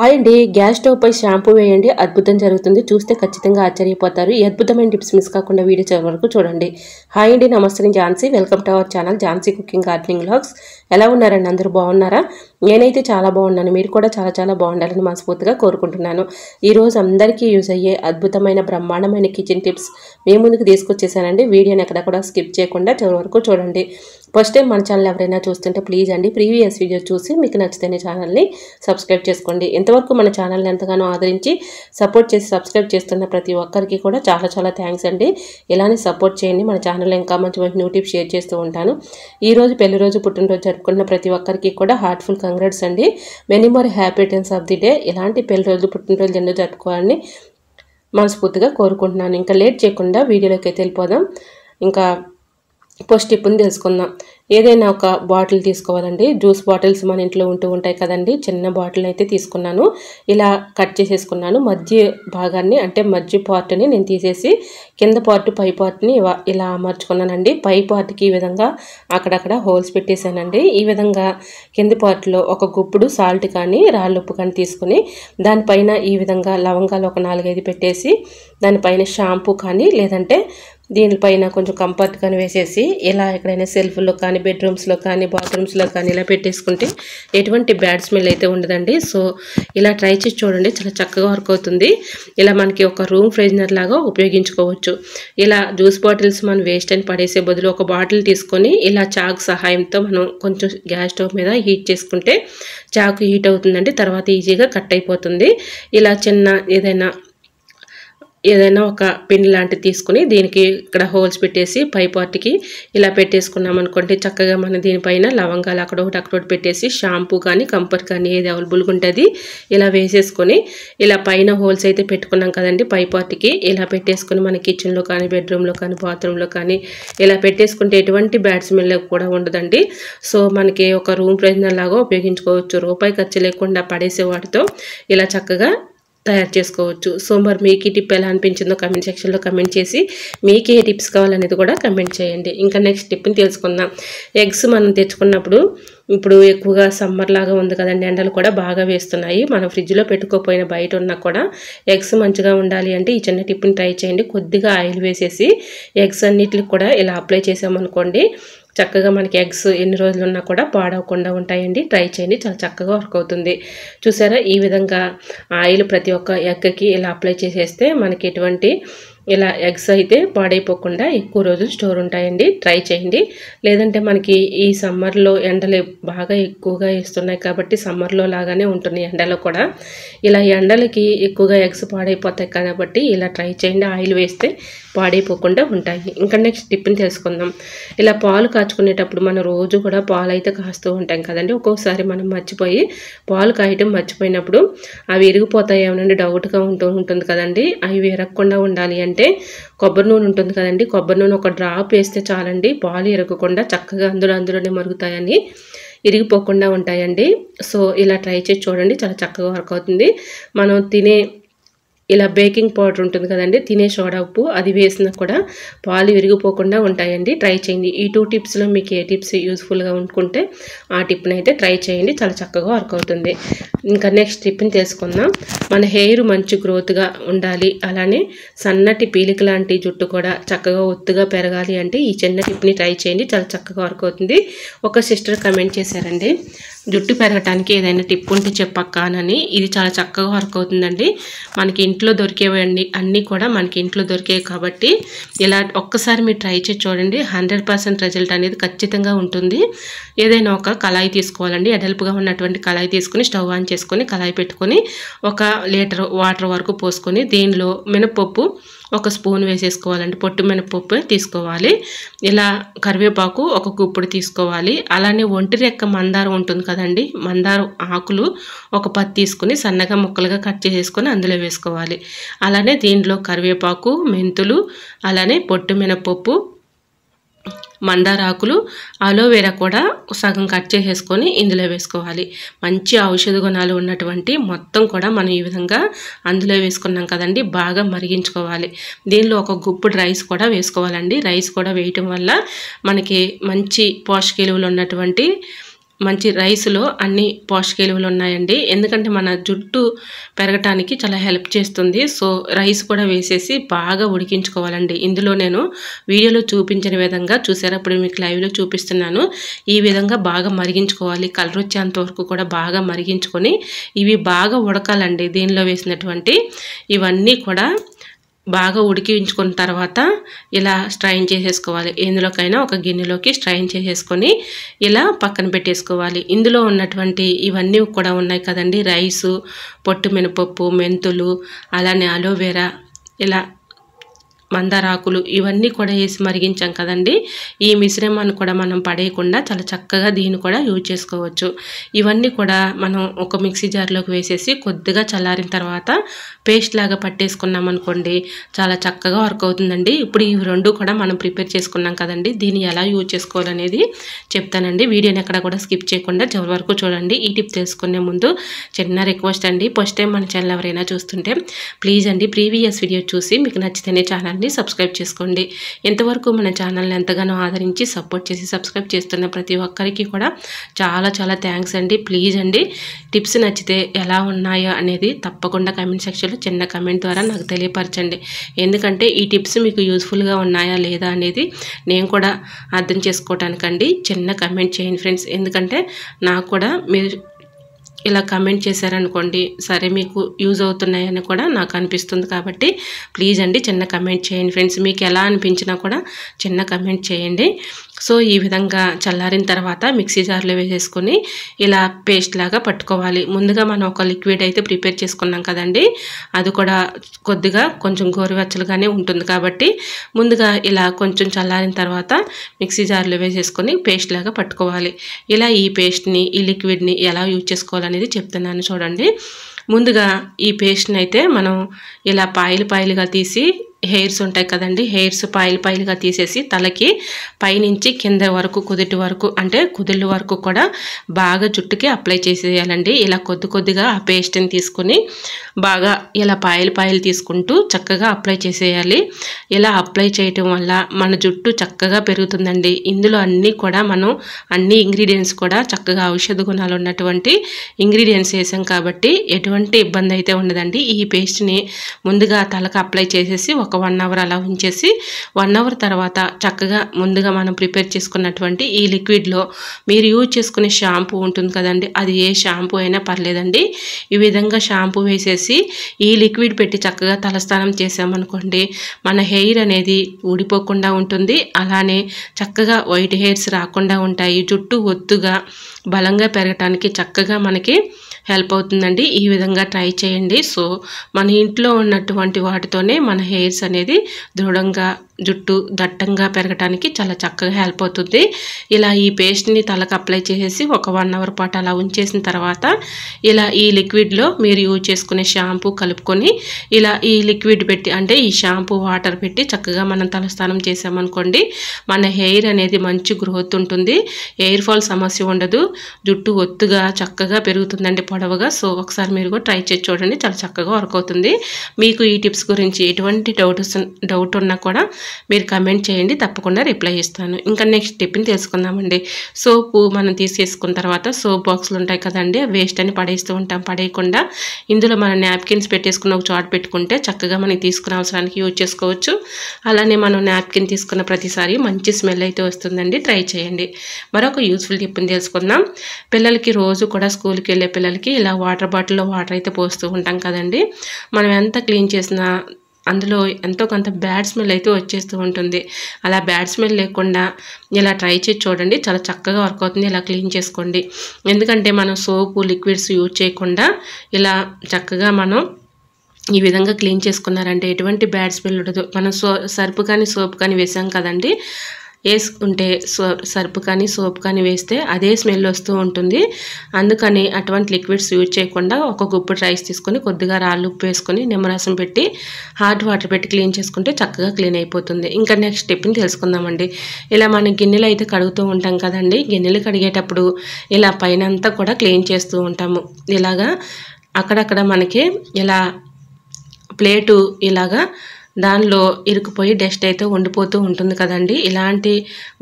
Hi అండి, gas stove పై shampoo వేయండి, అద్భుతం జరుగుతుంది. చూస్తే ఖచ్చితంగా ఆశ్చర్యపోతారు. ఈ అద్భుతమైన టిప్స్ మిస్ కాకుండా వీడియో చివరి వరకు చూడండి. హాయ్ అండి, నమస్తే. నేను Jhansi. Welcome to our channel Jhansi cooking gardening vlogs. ఎలా ఉన్నారండి? అందరూ బాగున్నారా? నేనైతే చాలా బాగున్నాను. మీరు కూడా చాలా చాలా బాగుండాలని మనస్ఫూర్తిగా కోరుకుంటున్నాను. ఈరోజు అందరికీ యూజ్ అయ్యే అద్భుతమైన బ్రహ్మాండమైన కిచెన్ టిప్స్ మీ ముందుకు తీసుకొచ్చేసానండి. వీడియోని ఎక్కడక్కడ స్కిప్ చేయకుండా చివరి వరకు చూడండి. ఫస్ట్ టైం మన ఛానల్ ఎవరైనా చూస్తుంటే ప్లీజ్ అండి, ప్రీవియస్ వీడియో చూసి మీకు నచ్చితే ఛానల్ని సబ్స్క్రైబ్ చేసుకోండి. ఇంతవరకు మన ఛానల్ని ఎంతగానో ఆదరించి సపోర్ట్ చేసి సబ్స్క్రైబ్ చేస్తున్న ప్రతి ఒక్కరికి కూడా చాలా చాలా థ్యాంక్స్ అండి. ఇలానే సపోర్ట్ చేయండి. మన ఛానల్లో ఇంకా మంచి మంచి న్యూ టిప్స్ షేర్ చేస్తూ ఉంటాను. ఈరోజు పెళ్లి రోజు, పుట్టినరోజు జరుపుకున్న ప్రతి ఒక్కరికి కూడా హార్ట్ఫుల్ కంగ్రాట్స్ అండి. Many more happy returns of the day. ఇలాంటి పెళ్లి రోజు, పుట్టినరోజు ఎన్నో జరుపుకోవాలని మనస్ఫూర్తిగా కోరుకుంటున్నాను. ఇంకా లేట్ చేయకుండా వీడియోలోకి అయితే వెళ్ళిపోదాం. ఇంకా ఫస్ట్ టిప్ని తెలుసుకుందాం. ఏదైనా ఒక బాటిల్ తీసుకోవాలండి. జ్యూస్ బాటిల్స్ మన ఇంట్లో ఉంటూ ఉంటాయి కదండి. చిన్న బాటిల్ అయితే తీసుకున్నాను. ఇలా కట్ చేసేసుకున్నాను. మధ్య భాగాన్ని అంటే మధ్య పార్ట్ని నేను తీసేసి కింద పార్ట్ పై పార్ట్ని ఇలా అమర్చుకున్నానండి. పై పార్ట్కి ఈ విధంగా అక్కడక్కడ హోల్స్ పెట్టేశానండి. ఈ విధంగా కింది పార్ట్లో ఒక గుప్పుడు సాల్ట్ కానీ రాళ్ళుప్పు కానీ తీసుకుని దానిపైన ఈ విధంగా లవంగాలు ఒక 4-5 పెట్టేసి దానిపైన షాంపూ కానీ లేదంటే దీనిపైన కొంచెం కంఫర్ట్ కానీ వేసేసి ఇలా ఎక్కడైనా సెల్ఫ్లో కానీ బెడ్రూమ్స్లో కానీ బాత్రూమ్స్లో కానీ ఇలా పెట్టేసుకుంటే ఎటువంటి బ్యాడ్ స్మెల్ అయితే ఉండదండి. సో ఇలా ట్రై చేసి చూడండి, చాలా చక్కగా వర్క్ అవుతుంది. ఇలా మనకి ఒక రూమ్ ఫ్రెషనర్ లాగా ఉపయోగించుకోవచ్చు. ఇలా జ్యూస్ బాటిల్స్ మనం వేస్ట్ అని పడేసే బదులు ఒక బాటిల్ తీసుకొని ఇలా చాకు సహాయంతో మనం కొంచెం గ్యాస్ స్టవ్ మీద హీట్ చేసుకుంటే చాకు హీట్ అవుతుందండి. తర్వాత ఈజీగా కట్ అయిపోతుంది. ఇలా చిన్న ఏదైనా ఒక పిన్ లాంటిది తీసుకుని దీనికి ఇక్కడ హోల్స్ పెట్టేసి పై పార్ట్కి ఇలా పెట్టేసుకున్నాం అనుకోండి. చక్కగా మనం దీనిపైన లవంగాలు అక్కడొకటి పెట్టేసి షాంపూ కానీ కంఫర్ట్ కానీ ఏది అవైలబుల్గా ఉంటుంది ఇలా వేసేసుకొని ఇలా పైన హోల్స్ అయితే పెట్టుకున్నాం కదండి. పై పార్ట్కి ఇలా పెట్టేసుకొని మన కిచెన్లో కానీ బెడ్రూమ్లో కానీ బాత్రూంలో కానీ ఇలా పెట్టేసుకుంటే ఎటువంటి బ్యాడ్ స్మెల్ కూడా ఉండదండి. సో మనకి ఒక రూమ్ ఫ్రెషనర్ లాగా ఉపయోగించుకోవచ్చు. రూపాయి ఖర్చు లేకుండా పడేసే వాటితో ఇలా చక్కగా తయారు చేసుకోవచ్చు. సో మరి మీకు ఈ టిప్ ఎలా అనిపించిందో కమెంట్ సెక్షన్లో కమెంట్ చేసి మీకు ఏ టిప్స్ కావాలనేది కూడా కమెంట్ చేయండి. ఇంకా నెక్స్ట్ టిప్ని తెలుసుకుందాం. ఎగ్స్ మనం తెచ్చుకున్నప్పుడు ఇప్పుడు ఎక్కువగా సమ్మర్ లాగా ఉంది కదండి, ఎండలు కూడా బాగా వేస్తున్నాయి. మనం ఫ్రిడ్జ్లో పెట్టుకోపోయిన బయట ఉన్నా కూడా ఎగ్స్ మంచిగా ఉండాలి అంటే ఈ చిన్న టిప్ని ట్రై చేయండి. కొద్దిగా ఆయిల్ వేసేసి ఎగ్స్ అన్నిటికి కూడా ఇలా అప్లై చేసామనుకోండి, చక్కగా మనకి ఎగ్స్ ఎన్ని రోజులు ఉన్నా కూడా పాడవకుండా ఉంటాయండి. ట్రై చేయండి, చాలా చక్కగా వర్క్ అవుతుంది. చూసారా, ఈ విధంగా ఆయిల్ ప్రతి ఒక్క ఎగ్కి ఇలా అప్లై చేసేస్తే మనకి ఎటువంటి ఇలా ఎగ్స్ అయితే పాడైపోకుండా ఎక్కువ రోజులు స్టోర్ ఉంటాయండి. ట్రై చేయండి. లేదంటే మనకి ఈ సమ్మర్లో ఎండలు బాగా ఎక్కువగా వేస్తున్నాయి కాబట్టి సమ్మర్లో లాగానే ఉంటున్నాయి ఎండలో కూడా. ఇలా ఎండలకి ఎక్కువగా ఎగ్స్ పాడైపోతాయి కాబట్టి ఇలా ట్రై చేయండి. ఆయిల్ వేస్తే పాడైపోకుండా ఉంటాయి. ఇంకా నెక్స్ట్ టిప్ని తెలుసుకుందాం. ఇలా పాలు కాచుకునేటప్పుడు మనం రోజు కూడా పాలు అయితే కాస్తూ ఉంటాం కదండి. ఒక్కొక్కసారి మనం మర్చిపోయి పాలు కాయటం మర్చిపోయినప్పుడు అవి విరిగిపోతాయి ఏమనండి డౌట్గా ఉంటుంది కదండి. అవి విరగకుండా ఉండాలి అంటే కొబ్బరి నూనె ఉంటుంది కదండి, కొబ్బరి నూనె ఒక డ్రాప్ వేస్తే చాలండి. పాలు ఇరగకుండా చక్కగా అందులోనే మరుగుతాయని, ఇరిగిపోకుండా ఉంటాయండి. సో ఇలా ట్రై చేసి చూడండి, చాలా చక్కగా వర్క్ అవుతుంది. మనం తినే ఇలా బేకింగ్ పౌడర్ ఉంటుంది కదండి, తినే సోడా ఉప్పు, అది వేసినా కూడా పాలు విరిగిపోకుండా ఉంటాయండి. ట్రై చేయండి. ఈ 2 టిప్స్లో మీకు ఏ టిప్స్ యూస్ఫుల్గా అనుకుంటే ఆ టిప్ని అయితే ట్రై చేయండి, చాలా చక్కగా వర్క్ అవుతుంది. ఇంకా నెక్స్ట్ టిప్ని తెలుసుకుందాం. మన హెయిర్ మంచి గ్రోత్గా ఉండాలి, అలానే సన్నటి పీలిక లాంటి జుట్టు కూడా చక్కగా ఒత్తుగా పెరగాలి అంటే ఈ చిన్న టిప్ని ట్రై చేయండి, చాలా చక్కగా వర్క్ అవుతుంది. ఒక సిస్టర్ కమెంట్ చేశారండి, జుట్టు పెరగటానికి ఏదైనా టిప్ ఉంటే చెప్పక్కానని. ఇది చాలా చక్కగా వర్క్ అవుతుందండి. మనకి ఇంట్లో దొరికేవండి అన్నీ కూడా మనకి ఇంట్లో దొరికేవి కాబట్టి ఇలా ఒక్కసారి మీరు ట్రై చేసి చూడండి. 100% రిజల్ట్ అనేది ఖచ్చితంగా ఉంటుంది. ఏదైనా ఒక కళాయి తీసుకోవాలండి. ఎడల్పుగా ఉన్నటువంటి కళాయి తీసుకుని స్టవ్ ఆన్ చేసుకొని కళాయి పెట్టుకొని 1 లీటర్ వాటర్ వరకు పోసుకొని దీనిలో మినపప్పు 1 స్పూన్ వేసేసుకోవాలండి. పొట్టు మినపప్పు తీసుకోవాలి. ఇలా కరివేపాకు 1 గుప్పుడు తీసుకోవాలి. అలానే ఒంటి రెక్క మందారం ఉంటుంది కదండి, మందారం ఆకులు 1 10 తీసుకుని సన్నగా ముక్కలుగా కట్ చేసేసుకొని అందులో వేసుకోవాలి. అలానే దీంట్లో కరివేపాకు, మెంతులు, అలానే పొట్టు మినపప్పు, మందార ఆకులు, అలోవెరా కూడా సగం కట్ చేసేసుకొని ఇందులో వేసుకోవాలి. మంచి ఔషధ గుణాలు ఉన్నటువంటి మొత్తం కూడా మనం ఈ విధంగా అందులో వేసుకున్నాం కదండి, బాగా మరిగించుకోవాలి. దీనిలో 1 గుప్పుడు రైస్ కూడా వేసుకోవాలండి. రైస్ కూడా వేయటం వల్ల మనకి మంచి పోషక విలువలు ఉన్నటువంటి మంచి రైస్లో అన్ని పోషక విలువలు ఉన్నాయండి. ఎందుకంటే మన జుట్టు పెరగటానికి చాలా హెల్ప్ చేస్తుంది. సో రైస్ కూడా వేసేసి బాగా ఉడికించుకోవాలండి. ఇందులో నేను వీడియోలో చూపించిన విధంగా చూసారా, ఇప్పుడు మీకు లైవ్లో చూపిస్తున్నాను. ఈ విధంగా బాగా మరిగించుకోవాలి. కలర్ వచ్చేంత వరకు కూడా బాగా మరిగించుకొని ఇవి బాగా ఉడకాలండి. దీనిలో వేసినటువంటి ఇవన్నీ కూడా బాగా ఉడికించుకున్న తర్వాత ఇలా స్ట్రైన్ చేసేసుకోవాలి. ఎందులోకైనా ఒక గిన్నెలోకి స్ట్రైన్ చేసేసుకొని ఇలా పక్కన పెట్టేసుకోవాలి. ఇందులో ఉన్నటువంటి ఇవన్నీ కూడా ఉన్నాయి కదండి, రైసు, పొట్టు మినపప్పు, మెంతులు, అలానే అలోవెరా, ఇలా మందారాకులు ఇవన్నీ కూడా వేసి మరిగించాం కదండి. ఈ మిశ్రమాన్ని కూడా మనం పడేయకుండా చాలా చక్కగా దీన్ని కూడా యూజ్ చేసుకోవచ్చు. ఇవన్నీ కూడా మనం ఒక మిక్సీ జార్లోకి వేసేసి కొద్దిగా చల్లారిన తర్వాత పేస్ట్ లాగా పట్టేసుకున్నాం అనుకోండి, చాలా చక్కగా వర్క్ అవుతుందండి. ఇప్పుడు ఇవి రెండు కూడా మనం ప్రిపేర్ చేసుకున్నాం కదండి, దీన్ని ఎలా యూజ్ చేసుకోవాలనేది చెప్తానండి. వీడియోని ఎక్కడ కూడా స్కిప్ చేయకుండా చివరి వరకు చూడండి. ఈ టిప్ తెలుసుకునే ముందు చిన్న రిక్వెస్ట్ అండి, ఫస్ట్ టైం మన ఛానల్ ఎవరైనా చూస్తుంటే ప్లీజ్ అండి ప్రీవియస్ వీడియో చూసి మీకు నచ్చితేనే ఛానల్ సబ్స్క్రైబ్ చేసుకోండి. ఇంతవరకు మన ఛానల్ని ఎంతగానో ఆదరించి సపోర్ట్ చేసి సబ్స్క్రైబ్ చేస్తున్న ప్రతి ఒక్కరికి కూడా చాలా చాలా థ్యాంక్స్ అండి. ప్లీజ్ అండి టిప్స్ నచ్చితే ఎలా ఉన్నాయో అనేది తప్పకుండా కామెంట్ సెక్షన్లో చిన్న కామెంట్ ద్వారా నాకు తెలియపరచండి. ఎందుకంటే ఈ టిప్స్ మీకు యూస్ఫుల్గా ఉన్నాయా లేదా అనేది నేను కూడా అర్థం చేసుకోవటానికండి. చిన్న కామెంట్ చేయండి ఫ్రెండ్స్. ఎందుకంటే నాకు కూడా మీరు ఇలా కామెంట్ చేశారనుకోండి, సరే మీకు యూజ్ అవుతున్నాయని కూడా నాకు అనిపిస్తుంది. కాబట్టి ప్లీజ్ అండి చిన్న కామెంట్ చేయండి ఫ్రెండ్స్. మీకు ఎలా అనిపించినా కూడా చిన్న కామెంట్ చేయండి. సో ఈ విధంగా చల్లారిన తర్వాత మిక్సీ జార్లో వేసేసుకొని ఇలా పేస్ట్ లాగా పట్టుకోవాలి. ముందుగా మనం ఒక లిక్విడ్ అయితే ప్రిపేర్ చేసుకున్నాం కదండి, అది కూడా కొద్దిగా కొంచెం గోరువెచ్చలుగానే ఉంటుంది. కాబట్టి ముందుగా ఇలా కొంచెం చల్లారిన తర్వాత మిక్సీ జార్లో వేసేసుకొని పేస్ట్ లాగా పట్టుకోవాలి. ఇలా ఈ పేస్ట్ని, ఈ లిక్విడ్ని ఎలా యూజ్ చేసుకోవాలనేది చెప్తున్నాను చూడండి. ముందుగా ఈ పేస్ట్ని అయితే మనం ఇలా పాయలుగా తీసి, హెయిర్స్ ఉంటాయి కదండి, హెయిర్స్ పాయలుగా తీసేసి తలకి పైనుంచి కింద వరకు కుదిటి వరకు అంటే కుదిళ్ళ వరకు కూడా బాగా జుట్టుకి అప్లై చేసేయాలండి. ఇలా కొద్దిగా ఆ పేస్ట్ని తీసుకుని బాగా ఇలా పాయలు తీసుకుంటూ చక్కగా అప్లై చేసేయాలి. ఇలా అప్లై చేయటం వల్ల మన జుట్టు చక్కగా పెరుగుతుందండి. ఇందులో అన్నీ కూడా మనం అన్ని ఇంగ్రీడియంట్స్ కూడా చక్కగా ఔషధ గుణాలు ఉన్నటువంటి ఇంగ్రీడియంట్స్ వేసాం కాబట్టి ఎటువంటి ఇబ్బంది అయితే ఉండదండి. ఈ పేస్ట్ని ముందుగా తలకు అప్లై చేసేసి ఒక 1 అవర్ అలా ఉంచేసి 1 అవర్ తర్వాత చక్కగా ముందుగా మనం ప్రిపేర్ చేసుకున్నటువంటి ఈ లిక్విడ్లో మీరు యూజ్ చేసుకునే షాంపూ ఉంటుంది కదండి, అది ఏ షాంపూ అయినా పర్లేదండి. ఈ విధంగా షాంపూ వేసేసి ఈ లిక్విడ్ పెట్టి చక్కగా తలస్నానం చేసామనుకోండి, మన హెయిర్ అనేది ఊడిపోకుండా ఉంటుంది. అలానే చక్కగా వైట్ హెయిర్స్ రాకుండా ఉంటాయి. జుట్టు ఒత్తుగా బలంగా పెరగటానికి చక్కగా మనకి హెల్ప్ అవుతుందండి. ఈ విధంగా ట్రై చేయండి. సో మన ఇంట్లో ఉన్నటువంటి వాటితోనే మన హెయిర్స్ అనేది దృఢంగా, జుట్టు దట్టంగా పెరగటానికి చాలా చక్కగా హెల్ప్ అవుతుంది. ఇలా ఈ పేస్ట్ని తలకు అప్లై చేసేసి ఒక 1 అవర్ పాటు అలా ఉంచేసిన తర్వాత ఇలా ఈ లిక్విడ్లో మీరు యూజ్ చేసుకునే షాంపూ కలుపుకొని ఇలా ఈ లిక్విడ్ పెట్టి అంటే ఈ షాంపూ వాటర్ పెట్టి చక్కగా మనం తలస్నానం చేసామనుకోండి, మన హెయిర్ అనేది మంచి గ్రోత్ ఉంటుంది. హెయిర్ ఫాల్ సమస్య ఉండదు. జుట్టు ఒత్తుగా చక్కగా పెరుగుతుందండి, పొడవుగా. సో ఒకసారి మీరు కూడా ట్రై చేసి చూడండి, చాలా చక్కగా వర్క్ అవుతుంది. మీకు ఈ టిప్స్ గురించి ఎటువంటి డౌట్ ఉన్నా కూడా మీరు కమెంట్ చేయండి, తప్పకుండా రిప్లై ఇస్తాను. ఇంకా నెక్స్ట్ టిప్ని తెలుసుకుందామండి. సోపు మనం తీసేసుకున్న తర్వాత సోప్ బాక్స్లు ఉంటాయి కదండి, వేస్ట్ అని పడేస్తూ ఉంటాం. పడేయకుండా ఇందులో మనం నాప్కిన్స్ పెట్టేసుకున్న ఒక చోట పెట్టుకుంటే చక్కగా మనకి తీసుకునే అవసరానికి యూజ్ చేసుకోవచ్చు. అలానే మనం నాప్కిన్ తీసుకున్న ప్రతిసారి మంచి స్మెల్ అయితే వస్తుందండి. ట్రై చేయండి. మరొక యూస్ఫుల్ టిప్ని తెలుసుకుందాం. పిల్లలకి రోజు కూడా స్కూల్కి వెళ్ళే పిల్లలకి ఇలా వాటర్ బాటిల్లో వాటర్ అయితే పోస్తూ ఉంటాం కదండి, మనం ఎంత క్లీన్ చేసినా అందులో ఎంతో కొంత బ్యాడ్ స్మెల్ అయితే వచ్చేస్తూ ఉంటుంది. అలా బ్యాడ్ స్మెల్ లేకుండా ఇలా ట్రై చేసి చూడండి, చాలా చక్కగా వర్క్ అవుతుంది. ఇలా క్లీన్ చేసుకోండి. ఎందుకంటే మనం సోపు, లిక్విడ్స్ యూజ్ చేయకుండా ఇలా చక్కగా మనం ఈ విధంగా క్లీన్ చేసుకున్నారంటే ఎటువంటి బ్యాడ్ స్మెల్ ఉండదు. మనం సర్పు కానీ సోప్ కానీ వేసాం కదండి, వేసుకుంటే సర్పు కానీ సోప్ కానీ వేస్తే అదే స్మెల్ వస్తూ ఉంటుంది. అందుకని అటువంటి లిక్విడ్స్ యూజ్ చేయకుండా ఒక గుప్పుడు రైస్ తీసుకొని కొద్దిగా రాళ్ళు ఉప్పు వేసుకొని నిమ్మరసం పెట్టి హాట్ వాటర్ పెట్టి క్లీన్ చేసుకుంటే చక్కగా క్లీన్ అయిపోతుంది. ఇంకా నెక్స్ట్ స్టెప్ని తెలుసుకుందామండి. ఇలా మనం గిన్నెలు అయితే కడుగుతూ ఉంటాం కదండి, గిన్నెలు కడిగేటప్పుడు ఇలా పైన అంతా కూడా క్లీన్ చేస్తూ ఉంటాము. ఇలాగా అక్కడక్కడ మనకి ఇలా ప్లేటు ఇలాగా దానిలో ఇరుక్కుపోయి డస్ట్ అయితే ఉండిపోతూ ఉంటుంది కదండి. ఇలాంటి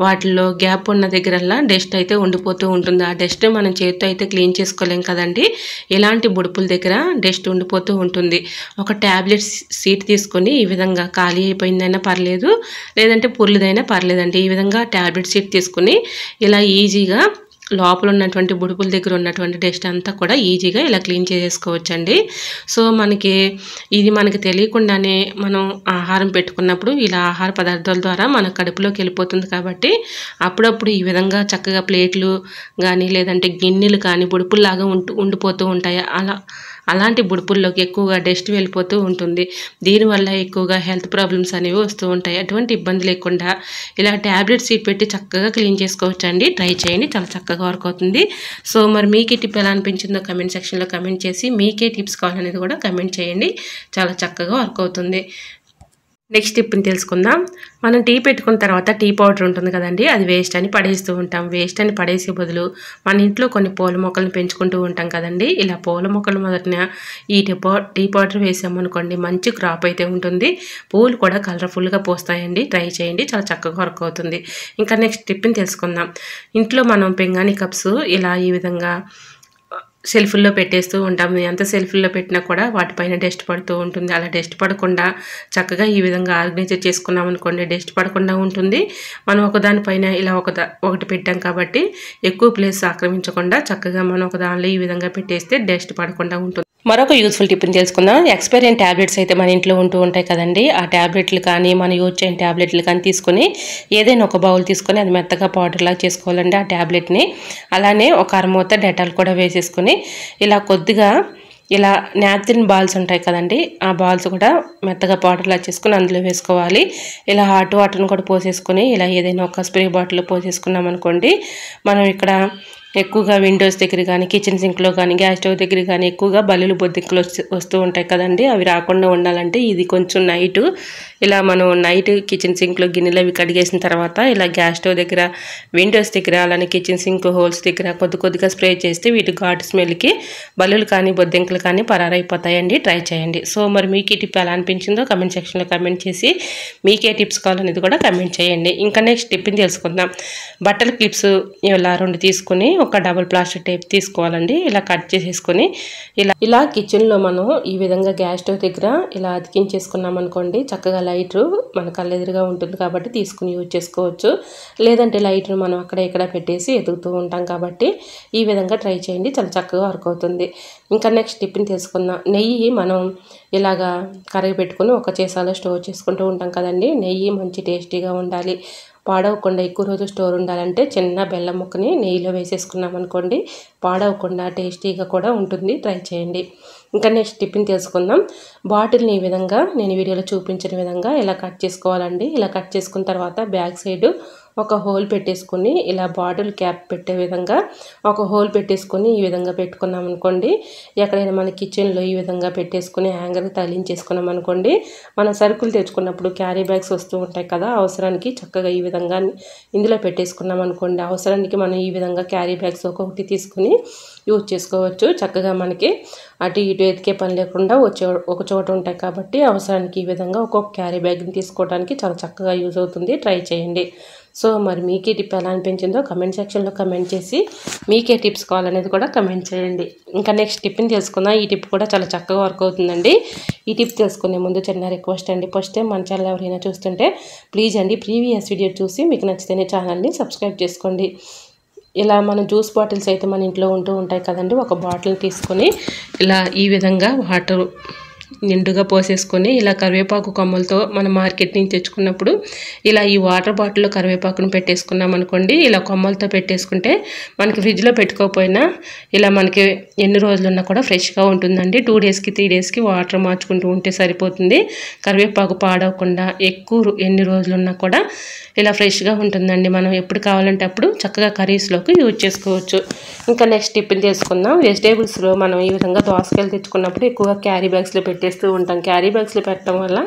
వాటిల్లో గ్యాప్ ఉన్న దగ్గరల్లా డస్ట్ అయితే ఉండిపోతూ ఉంటుంది. ఆ డస్ట్ మనం చేతితో అయితే క్లీన్ చేసుకోలేం కదండి. ఇలాంటి బుడుపుల దగ్గర డస్ట్ ఉండిపోతూ ఉంటుంది. ఒక ట్యాబ్లెట్ షీట్ తీసుకొని ఈ విధంగా ఖాళీ అయిపోయిందైనా పర్లేదు, లేదంటే పుర్లుదైనా పర్లేదండి. ఈ విధంగా ట్యాబ్లెట్ షీట్ తీసుకుని ఇలా ఈజీగా లోపల ఉన్నటువంటి బుడుపుల దగ్గర ఉన్నటువంటి డస్ట్ అంతా కూడా ఈజీగా ఇలా క్లీన్ చేసేసుకోవచ్చండి. సో ఇది మనకి తెలియకుండానే మనం ఆహారం పెట్టుకున్నప్పుడు ఇలా ఆహార పదార్థాల ద్వారా మన కడుపులోకి వెళ్ళిపోతుంది కాబట్టి అప్పుడప్పుడు ఈ విధంగా చక్కగా ప్లేట్లు కానీ లేదంటే గిన్నెలు కానీ బుడుపుల్లాగా ఉండిపోతూ ఉంటాయి. అలాంటి బుడుపుల్లోకి ఎక్కువగా డస్ట్ వెళ్ళిపోతూ ఉంటుంది. దీనివల్ల ఎక్కువగా హెల్త్ ప్రాబ్లమ్స్ అనేవి వస్తూ ఉంటాయి. అటువంటి ఇబ్బంది లేకుండా ఇలా ట్యాబ్లెట్ షీట్ పెట్టి చక్కగా క్లీన్ చేసుకోవచ్చండి. ట్రై చేయండి, చాలా చక్కగా వర్క్ అవుతుంది. సో మరి మీకు ఈ టిప్ ఎలా అనిపించిందో కమెంట్ సెక్షన్లో కమెంట్ చేసి మీకే టిప్స్ కావాలనేది కూడా కమెంట్ చేయండి. చాలా చక్కగా వర్క్ అవుతుంది. నెక్స్ట్ టిప్ని తెలుసుకుందాం. మనం టీ పెట్టుకున్న తర్వాత టీ పౌడర్ ఉంటుంది కదండి, అది వేస్ట్ అని పడేస్తూ ఉంటాం. వేస్ట్ అని పడేసే బదులు మన ఇంట్లో కొన్ని పూల మొక్కలను పెంచుకుంటూ ఉంటాం కదండి. ఇలా పూల మొక్కలు మొదటిన ఈ టీ పౌడర్ వేసామనుకోండి, మంచి క్రాప్ అయితే ఉంటుంది. పూలు కూడా కలర్ఫుల్గా పోస్తాయండి. ట్రై చేయండి, చాలా చక్కగా వర్క్ అవుతుంది. ఇంకా నెక్స్ట్ టిప్ని తెలుసుకుందాం. ఇంట్లో మనం పింగాణి కప్స్ ఇలా ఈ విధంగా షెల్ఫ్ల్లో పెట్టేస్తూ ఉంటాము. ఎంత షెల్ఫ్ల్లో పెట్టినా కూడా వాటిపైన డస్ట్ పడుతూ ఉంటుంది. అలా డస్ట్ పడకుండా చక్కగా ఈ విధంగా ఆర్గనైజ్ చేసుకున్నాం అనుకోండి, డస్ట్ పడకుండా ఉంటుంది. మనం ఒకదానిపైన ఇలా ఒకటి పెట్టాం కాబట్టి ఎక్కువ ప్లేస్ ఆక్రమించకుండా చక్కగా మనం ఒక దానిలో ఈ విధంగా పెట్టేస్తే డస్ట్ పడకుండా ఉంటుంది. మరొక యూస్ఫుల్ టిప్ని తెలుసుకుందాం. ఎక్స్పైరీ అయిన ట్యాబ్లెట్స్ అయితే మన ఇంట్లో ఉంటూ ఉంటాయి కదండి. ఆ ట్యాబ్లెట్లు కానీ మనం యూజ్ చేయని ట్యాబ్లెట్లు కానీ తీసుకొని ఏదైనా ఒక బౌల్ తీసుకొని అది మెత్తగా పౌడర్లాగా చేసుకోవాలండి ఆ ట్యాబ్లెట్ని. అలానే ఒక అరమూత డెటాల్ కూడా వేసేసుకొని ఇలా కొద్దిగా ఇలా నాప్కిన్ బాల్స్ ఉంటాయి కదండి, ఆ బాల్స్ కూడా మెత్తగా పౌడర్లా చేసుకుని అందులో వేసుకోవాలి. ఇలా హాట్ వాటర్ని కూడా పోసేసుకొని ఇలా ఏదైనా ఒక స్ప్రే బాటిల్లో పోసేసుకున్నాం అనుకోండి, మనం ఇక్కడ ఎక్కువగా విండోస్ దగ్గర కానీ కిచెన్ సింక్లో కానీ గ్యాస్ స్టవ్ దగ్గర కానీ ఎక్కువగా బల్లులు బొద్దింకలు వస్తూ ఉంటాయి కదండి. అవి రాకుండా ఉండాలంటే ఇది కొంచెం ఇలా మనం నైట్ కిచెన్ సింక్లో గిన్నెలు అవి కడిగేసిన తర్వాత ఇలా గ్యాస్ స్టవ్ దగ్గర విండోస్ దగ్గర అలానే కిచెన్ సింక్ హోల్స్ దగ్గర కొద్దిగా స్ప్రే చేస్తే వీటి ఘాటు స్మెల్కి బల్లులు కానీ బొద్దింకలు కానీ పరారైపోతాయండి. ట్రై చేయండి. సో మరి మీకు ఈ టిప్ ఎలా అనిపించిందో కమెంట్ సెక్షన్లో కమెంట్ చేసి మీకే టిప్స్ కావాలనేది కూడా కమెంట్ చేయండి. ఇంకా నెక్స్ట్ టిప్ని తెలుసుకుందాం. బట్టల క్లిప్స్ ఇలా 2 తీసుకుని ఒక డబుల్ ప్లాస్టిక్ టేప్ తీసుకోవాలండి. ఇలా కట్ చేసేసుకొని ఇలా కిచెన్లో మనం ఈ విధంగా గ్యాస్ స్టవ్ దగ్గర ఇలా అతికించేసుకున్నాం అనుకోండి, చక్కగా లైటర్ మన కళ్ళెదురుగా ఉంటుంది కాబట్టి తీసుకుని యూజ్ చేసుకోవచ్చు. లేదంటే లైటర్ మనం అక్కడ ఇక్కడ పెట్టేసి ఎదుగుతూ ఉంటాం కాబట్టి ఈ విధంగా ట్రై చేయండి, చాలా చక్కగా వర్క్ అవుతుంది. ఇంకా నెక్స్ట్ టిప్ని తెలుసుకుందాం. నెయ్యి మనం ఇలాగా కరిగి పెట్టుకుని ఒక సీసాలో స్టోర్ చేసుకుంటూ ఉంటాం కదండి. నెయ్యి మంచి టేస్టీగా ఉండాలి, పాడవకుండా ఎక్కువ రోజు స్టోర్ ఉండాలంటే చిన్న బెల్లం ముక్కని నెయ్యిలో వేసేసుకున్నాం అనుకోండి, పాడవకుండా టేస్టీగా కూడా ఉంటుంది. ట్రై చేయండి. ఇంకా నెక్స్ట్ టిప్ని తెలుసుకుందాం. బాటిల్ని ఈ విధంగా నేను వీడియోలో చూపించిన విధంగా ఇలా కట్ చేసుకోవాలండి. ఇలా కట్ చేసుకున్న తర్వాత బ్యాక్ సైడ్ ఒక హోల్ పెట్టేసుకొని ఇలా బాటిల్ క్యాప్ పెట్టే విధంగా ఒక హోల్ పెట్టేసుకొని ఈ విధంగా పెట్టుకున్నాం అనుకోండి, ఎక్కడైనా మన కిచెన్లో ఈ విధంగా పెట్టేసుకుని హ్యాంగర్కి తగిలించేసుకున్నాం అనుకోండి, మన సరుకులు తెచ్చుకున్నప్పుడు క్యారీ బ్యాగ్స్ వస్తూ ఉంటాయి కదా, అవసరానికి చక్కగా ఈ విధంగా ఇందులో పెట్టేసుకున్నాం అనుకోండి, అవసరానికి మనం ఈ విధంగా క్యారీ బ్యాగ్స్ ఒక్కొక్కటి తీసుకుని యూజ్ చేసుకోవచ్చు. చక్కగా మనకి అటు ఇటు ఎతికే పని లేకుండా ఒక చోట ఉంటాయి కాబట్టి అవసరానికి ఈ విధంగా ఒక్కొక్క క్యారీ బ్యాగ్ని తీసుకోవడానికి చాలా చక్కగా యూజ్ అవుతుంది. ట్రై చేయండి. సో మరి మీకే టిప్ ఎలా అనిపించిందో కమెంట్ సెక్షన్లో కమెంట్ చేసి మీకే టిప్స్ కావాలనేది కూడా కమెంట్ చేయండి. ఇంకా నెక్స్ట్ టిప్ని తెలుసుకుందాం. ఈ టిప్ కూడా చాలా చక్కగా వర్క్ అవుతుందండి. ఈ టిప్ తెలుసుకునే ముందు చిన్న రిక్వెస్ట్ అండి, ఫస్ట్ టైం మన ఛానల్ ఎవరైనా చూస్తుంటే ప్లీజ్ అండి ప్రీవియస్ వీడియో చూసి మీకు నచ్చితేనే ఛానల్ని సబ్స్క్రైబ్ చేసుకోండి. ఇలా మన జ్యూస్ బాటిల్స్ అయితే మన ఇంట్లో ఉంటూ ఉంటాయి కదండి, ఒక బాటిల్ తీసుకొని ఇలా ఈ విధంగా వాటర్ నిండుగా పోసేసుకొని ఇలా కరివేపాకు కొమ్మలతో మనం మార్కెట్ నుంచి తెచ్చుకున్నప్పుడు ఇలా ఈ వాటర్ బాటిల్లో కరివేపాకును పెట్టేసుకున్నాం అనుకోండి, ఇలా కొమ్మలతో పెట్టేసుకుంటే మనకి ఫ్రిడ్జ్లో పెట్టుకోకపోయినా ఇలా మనకి ఎన్ని రోజులున్నా కూడా ఫ్రెష్గా ఉంటుందండి. 2 డేస్కి 3 డేస్కి వాటర్ మార్చుకుంటూ ఉంటే సరిపోతుంది. కరివేపాకు పాడవకుండా ఎన్ని రోజులున్నా కూడా ఇలా ఫ్రెష్గా ఉంటుందండి. మనం ఎప్పుడు కావాలంటే అప్పుడు చక్కగా కర్రీస్లోకి యూజ్ చేసుకోవచ్చు. ఇంకా నెక్స్ట్ టిప్ని తీసుకుందాం. వెజిటేబుల్స్లో మనం ఈ విధంగా దోసకాయలు తెచ్చుకున్నప్పుడు ఎక్కువగా క్యారీ బ్యాగ్స్లో పెట్టేస్తూ ఉంటాం. క్యారీ బ్యాగ్స్లో పెట్టడం వల్ల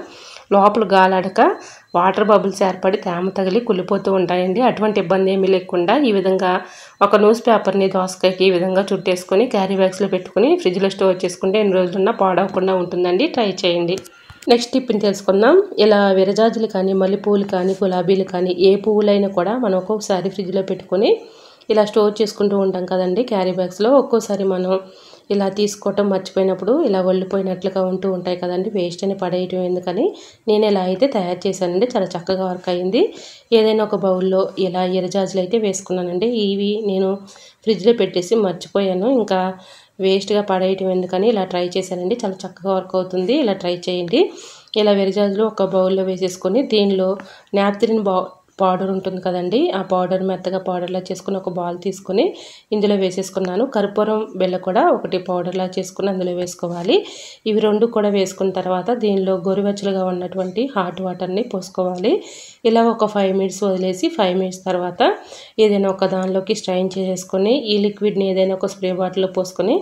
లోపల గాలాడక వాటర్ బబుల్స్ ఏర్పడి తేమ తగిలి కుళ్ళిపోతూ ఉంటాయండి. అటువంటి ఇబ్బంది ఏమీ లేకుండా ఈ విధంగా ఒక న్యూస్ పేపర్ని దోసకాయకి ఈ విధంగా చుట్టేసుకొని క్యారీ బ్యాగ్స్లో పెట్టుకుని ఫ్రిడ్జ్లో స్టోర్ చేసుకుంటే ఎన్ని రోజులున్నా పాడవకుండా ఉంటుందండి. ట్రై చేయండి. నెక్స్ట్ టిప్ని తెలుసుకుందాం. ఇలా విరజాజులు కానీ, మల్లెపూలు కానీ, గులాబీలు కానీ ఏ పువ్వులైనా కూడా మనం ఒక్కొక్కసారి ఫ్రిడ్జ్లో పెట్టుకొని ఇలా స్టోర్ చేసుకుంటూ ఉంటాం కదండి క్యారీ బ్యాగ్స్లో. ఒక్కోసారి మనం ఇలా తీసుకోవటం మర్చిపోయినప్పుడు ఇలా ఒళ్ళిపోయినట్లుగా ఉంటూ ఉంటాయి కదండి, వేస్ట్ అని పడేయటం ఎందుకని నేను ఇలా అయితే తయారు చేశానండి. చాలా చక్కగా వర్క్ అయింది. ఏదైనా ఒక బౌల్లో ఇలా ఎర్రజాజులు అయితే వేసుకున్నానండి. ఇవి నేను ఫ్రిడ్జ్లో పెట్టేసి మర్చిపోయాను, ఇంకా వేస్ట్గా పడేయటం ఎందుకని ఇలా ట్రై చేశానండి. చాలా చక్కగా వర్క్ అవుతుంది, ఇలా ట్రై చేయండి. ఇలా వెరజాజులు ఒక బౌల్లో వేసేసుకొని దీనిలో నాప్థలిన్ పౌడర్ ఉంటుంది కదండి, ఆ పౌడర్ మెత్తగా పౌడర్లా చేసుకుని ఒక బాల్ తీసుకొని ఇందులో వేసేసుకున్నాను. కర్పూరం బెల్ల కూడా ఒకటి పౌడర్లా చేసుకుని అందులో వేసుకోవాలి. ఇవి రెండు కూడా వేసుకున్న తర్వాత దీనిలో గోరువెచ్చలుగా ఉన్నటువంటి హాట్ వాటర్ని పోసుకోవాలి. ఇలా ఒక 5 మినిట్స్ వదిలేసి 5 మినిట్స్ తర్వాత ఏదైనా ఒక దానిలోకి స్ట్రైన్ చేసేసుకొని ఈ లిక్విడ్ని ఏదైనా ఒక స్ప్రే బాటిల్లో పోసుకొని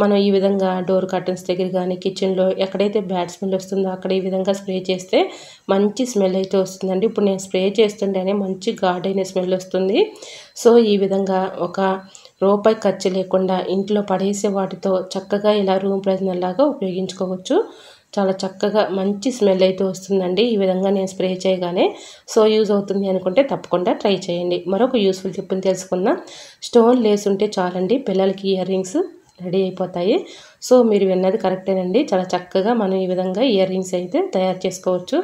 మనం ఈ విధంగా డోర్ కర్టన్స్ దగ్గర కానీ కిచెన్లో ఎక్కడైతే బ్యాడ్ స్మెల్ వస్తుందో అక్కడ ఈ విధంగా స్ప్రే చేస్తే మంచి స్మెల్ అయితే వస్తుందండి. ఇప్పుడు నేను స్ప్రే చేస్తుంటేనే మంచి ఘాటైన స్మెల్ వస్తుంది. సో ఈ విధంగా ఒక రూపాయి ఖర్చు లేకుండా ఇంట్లో పడేసే వాటితో చక్కగా ఇలా రూమ్ ఫ్రెషనర్ లాగా ఉపయోగించుకోవచ్చు. చాలా చక్కగా మంచి స్మెల్ అయితే వస్తుందండి ఈ విధంగా నేను స్ప్రే చేయగానే. సో యూజ్ అవుతుంది అనుకుంటే తప్పకుండా ట్రై చేయండి. మరొక యూస్ఫుల్ టిప్ని తెలుసుకుందాం. స్టోన్ లేస్ ఉంటే చాలండి, పిల్లలకి ఇయర్ రింగ్స్ రెడీ అయిపోతాయి. సో మీరు విన్నది కరెక్టేనండి. చాలా చక్కగా మనం ఈ విధంగా ఇయర్ రింగ్స్ అయితే తయారు చేసుకోవచ్చు.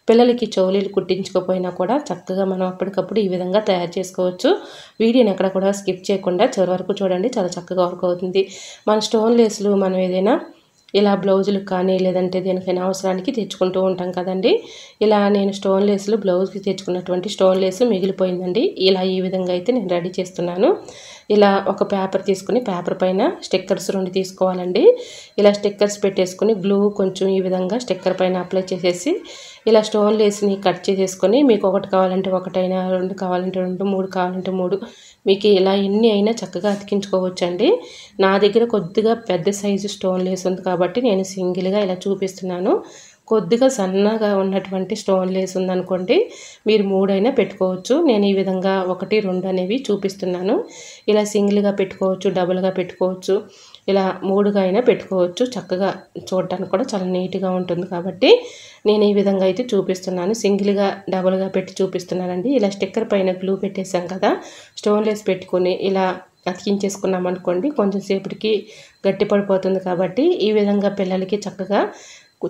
పిల్లలకి చౌలీలు కుట్టించుకోపోయినా కూడా చక్కగా మనం అప్పటికప్పుడు ఈ విధంగా తయారు చేసుకోవచ్చు. వీడియోని ఎక్కడ కూడా స్కిప్ చేయకుండా చివరి వరకు చూడండి, చాలా చక్కగా వర్క్ అవుతుంది. మన స్టోన్ లేస్లు మనం ఏదైనా ఇలా బ్లౌజులకు కానీ లేదంటే దేనికైనా అవసరానికి తెచ్చుకుంటూ ఉంటాం కదండి. ఇలా నేను స్టోన్ లేస్లు బ్లౌజ్కి తెచ్చుకున్నటువంటి స్టోన్ లేస్ మిగిలిపోయిందండి. ఇలా ఈ విధంగా అయితే నేను రెడీ చేస్తున్నాను. ఇలా ఒక పేపర్ తీసుకుని పేపర్ పైన స్టిక్కర్స్ 2 తీసుకోవాలండి. ఇలా స్టిక్కర్స్ పెట్టేసుకుని గ్లూ కొంచెం ఈ విధంగా స్టిక్కర్ పైన అప్లై చేసేసి ఇలా స్టోన్ లేస్ని కట్ చేసేసుకొని మీకు ఒకటి కావాలంటే ఒకటైనా, 2 కావాలంటే 2, 3 కావాలంటే 3 మీకు ఇలా ఎన్ని అయినా చక్కగా అతికించుకోవచ్చండి. నా దగ్గర కొద్దిగా పెద్ద సైజు స్టోన్ లేస్ ఉంది కాబట్టి నేను సింగిల్గా ఇలా చూపిస్తున్నాను. కొద్దిగా సన్నగా ఉన్నటువంటి స్టోన్ లేస్ ఉందనుకోండి మీరు 3 అయినా పెట్టుకోవచ్చు. నేను ఈ విధంగా 1, 2 అనేవి చూపిస్తున్నాను. ఇలా సింగిల్గా పెట్టుకోవచ్చు, డబుల్గా పెట్టుకోవచ్చు, ఇలా 3గా అయినా పెట్టుకోవచ్చు. చక్కగా చూడటానికి కూడా చాలా నీట్గా ఉంటుంది కాబట్టి నేను ఈ విధంగా అయితే చూపిస్తున్నాను. సింగిల్గా డబుల్గా పెట్టి చూపిస్తున్నానండి. ఇలా స్టిక్కర్ పైన గ్లూ పెట్టేసాం కదా, స్టోన్ లేస్ పెట్టుకొని ఇలా అతికించేసుకున్నాం అనుకోండి కొంచెం సేపటికి గట్టి పడిపోతుంది. కాబట్టి ఈ విధంగా పిల్లలకి చక్కగా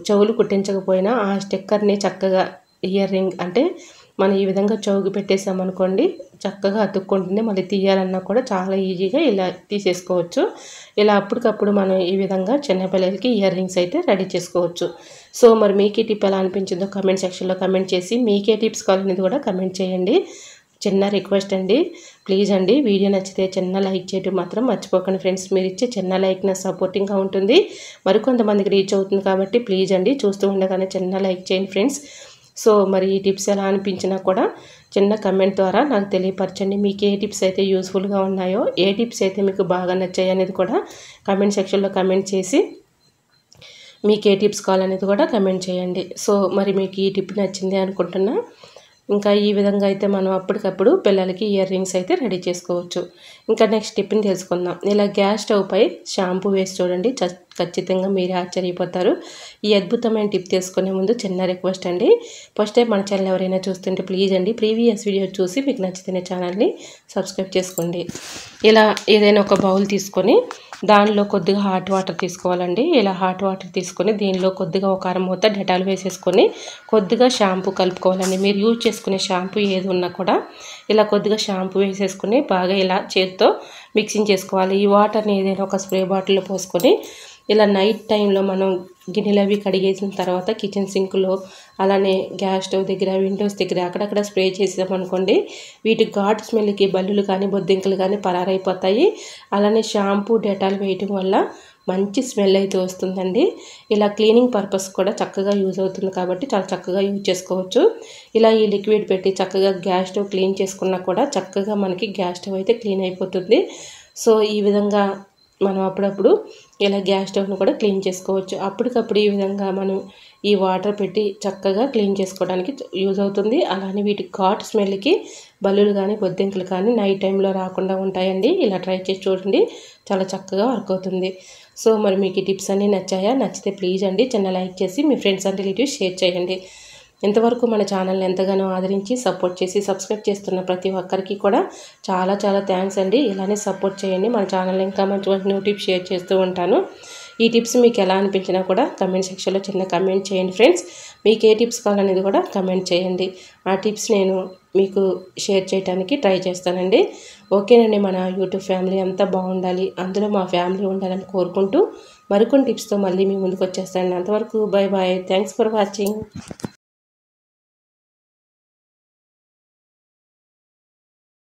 చెవులు కుట్టించకపోయినా ఆ స్టిక్కర్ని చక్కగా ఇయర్ రింగ్ అంటే మనం ఈ విధంగా చెవుకి పెట్టేసామనుకోండి చక్కగా అతుక్కుంటుంది. మళ్ళీ తీయాలన్నా కూడా చాలా ఈజీగా ఇలా తీసేసుకోవచ్చు. ఇలా అప్పటికప్పుడు మనం ఈ విధంగా చిన్నపిల్లలకి ఇయర్ రింగ్స్ అయితే రెడీ చేసుకోవచ్చు. సో మరి మీకు ఈ టిప్ ఎలా అనిపించిందో కమెంట్ సెక్షన్లో కమెంట్ చేసి మీకే టిప్స్ కావాలనేది కూడా కమెంట్ చేయండి. చిన్న రిక్వెస్ట్ అండి, ప్లీజ్ అండి వీడియో నచ్చితే చిన్న లైక్ చేయడం మాత్రం మర్చిపోకండి ఫ్రెండ్స్. మీరు ఇచ్చే చిన్న లైక్ నా సపోర్టింగ్గా ఉంటుంది, మరికొంతమందికి రీచ్ అవుతుంది కాబట్టి ప్లీజ్ అండి చూస్తూ ఉండగానే చిన్న లైక్ చేయండి ఫ్రెండ్స్. సో మరి ఈ టిప్స్ ఎలా అనిపించినా కూడా చిన్న కమెంట్ ద్వారా నాకు తెలియపరచండి. మీకు ఏ టిప్స్ అయితే యూస్ఫుల్గా ఉన్నాయో, ఏ టిప్స్ అయితే మీకు బాగా నచ్చాయి అనేది కూడా కమెంట్ సెక్షన్లో కమెంట్ చేసి మీకు ఏ టిప్స్ కావాలనేది కూడా కమెంట్ చేయండి. సో మరి మీకు ఈ టిప్ నచ్చింది అనుకుంటున్నా. ఇంకా ఈ విధంగా అయితే మనం అప్పటికప్పుడు పిల్లలకి ఇయర్ రింగ్స్ అయితే రెడీ చేసుకోవచ్చు. ఇంకా నెక్స్ట్ టిప్ని తెలుసుకుందాం. ఇలా గ్యాస్ స్టవ్ పై షాంపూ వేసి చూడండి, ఖచ్చితంగా మీరే ఆశ్చర్యపోతారు. ఈ అద్భుతమైన టిప్ తీసుకునే ముందు చిన్న రిక్వెస్ట్ అండి, ఫస్ట్ టైం మన ఛానల్ ఎవరైనా చూస్తుంటే ప్లీజ్ అండి ప్రీవియస్ వీడియో చూసి మీకు నచ్చితే ఛానల్ని సబ్స్క్రైబ్ చేసుకోండి. ఇలా ఏదైనా ఒక బౌల్ తీసుకొని దానిలో కొద్దిగా హాట్ వాటర్ తీసుకోవాలండి. ఇలా హాట్ వాటర్ తీసుకొని దీనిలో కొద్దిగా ఒక అరమూత డెటాల్ వేసేసుకొని కొద్దిగా షాంపూ కలుపుకోవాలండి. మీరు యూజ్ చేసుకునే షాంపూ ఏది ఉన్నా కూడా ఇలా కొద్దిగా షాంపూ వేసేసుకొని బాగా ఇలా చేతితో మిక్సింగ్ చేసుకోవాలి. ఈ వాటర్ని ఏదైనా ఒక స్ప్రే బాటిల్లో పోసుకొని ఇలా నైట్ టైంలో మనం గిన్నెలు అవి కడిగేసిన తర్వాత కిచెన్ సింక్లో అలానే గ్యాస్ స్టవ్ దగ్గర, విండోస్ దగ్గర అక్కడక్కడ స్ప్రే చేసామనుకోండి వీటి ఘాట్ స్మెల్కి బల్లులు కానీ బొద్దింకలు కానీ పరారైపోతాయి. అలానే షాంపూ డెటాల్ వేయటం వల్ల మంచి స్మెల్ అయితే వస్తుందండి. ఇలా క్లీనింగ్ పర్పస్ కూడా చక్కగా యూజ్ అవుతుంది కాబట్టి చాలా చక్కగా యూజ్ చేసుకోవచ్చు. ఇలా ఈ లిక్విడ్ పెట్టి చక్కగా గ్యాస్ స్టవ్ క్లీన్ చేసుకున్నా కూడా చక్కగా మనకి గ్యాస్ స్టవ్ అయితే క్లీన్ అయిపోతుంది. సో ఈ విధంగా మనం అప్పుడప్పుడు ఇలా గ్యాస్ స్టవ్ను కూడా క్లీన్ చేసుకోవచ్చు. అప్పటికప్పుడు ఈ విధంగా మనం ఈ వాటర్ పెట్టి చక్కగా క్లీన్ చేసుకోవడానికి యూజ్ అవుతుంది. అలానే వీటి ఘాట్ స్మెల్కి బల్లులు కానీ బొద్దింకలు కానీ నైట్ టైంలో రాకుండా ఉంటాయండి. ఇలా ట్రై చేసి చూడండి, చాలా చక్కగా వర్క్ అవుతుంది. సో మరి మీకు ఈ టిప్స్ అన్నీ నచ్చాయా? నచ్చితే ప్లీజ్ అండి చిన్న లైక్ చేసి మీ ఫ్రెండ్స్ అండ్ రిలేటివ్స్ షేర్ చేయండి. ఇంతవరకు మన ఛానల్ని ఎంతగానో ఆదరించి సపోర్ట్ చేసి సబ్స్క్రైబ్ చేస్తున్న ప్రతి ఒక్కరికి కూడా చాలా చాలా థ్యాంక్స్ అండి. ఇలానే సపోర్ట్ చేయండి. మన ఛానల్ ఇంకా మంచి మంచి న్యూ టిప్స్ షేర్ చేస్తూ ఉంటాను. ఈ టిప్స్ మీకు ఎలా అనిపించినా కూడా కమెంట్ సెక్షన్లో చిన్న కమెంట్ చేయండి ఫ్రెండ్స్. మీకు ఏ టిప్స్ కావాలనేది కూడా కమెంట్ చేయండి. ఆ టిప్స్ నేను మీకు షేర్ చేయడానికి ట్రై చేస్తానండి. ఓకేనండి. మన యూట్యూబ్ ఫ్యామిలీ అంతా బాగుండాలి, అందులో మా ఫ్యామిలీ ఉండాలని కోరుకుంటూ మరికొన్ని టిప్స్తో మళ్ళీ మీ ముందుకు వచ్చేస్తాను. అంతవరకు bye bye. Thanks for watching.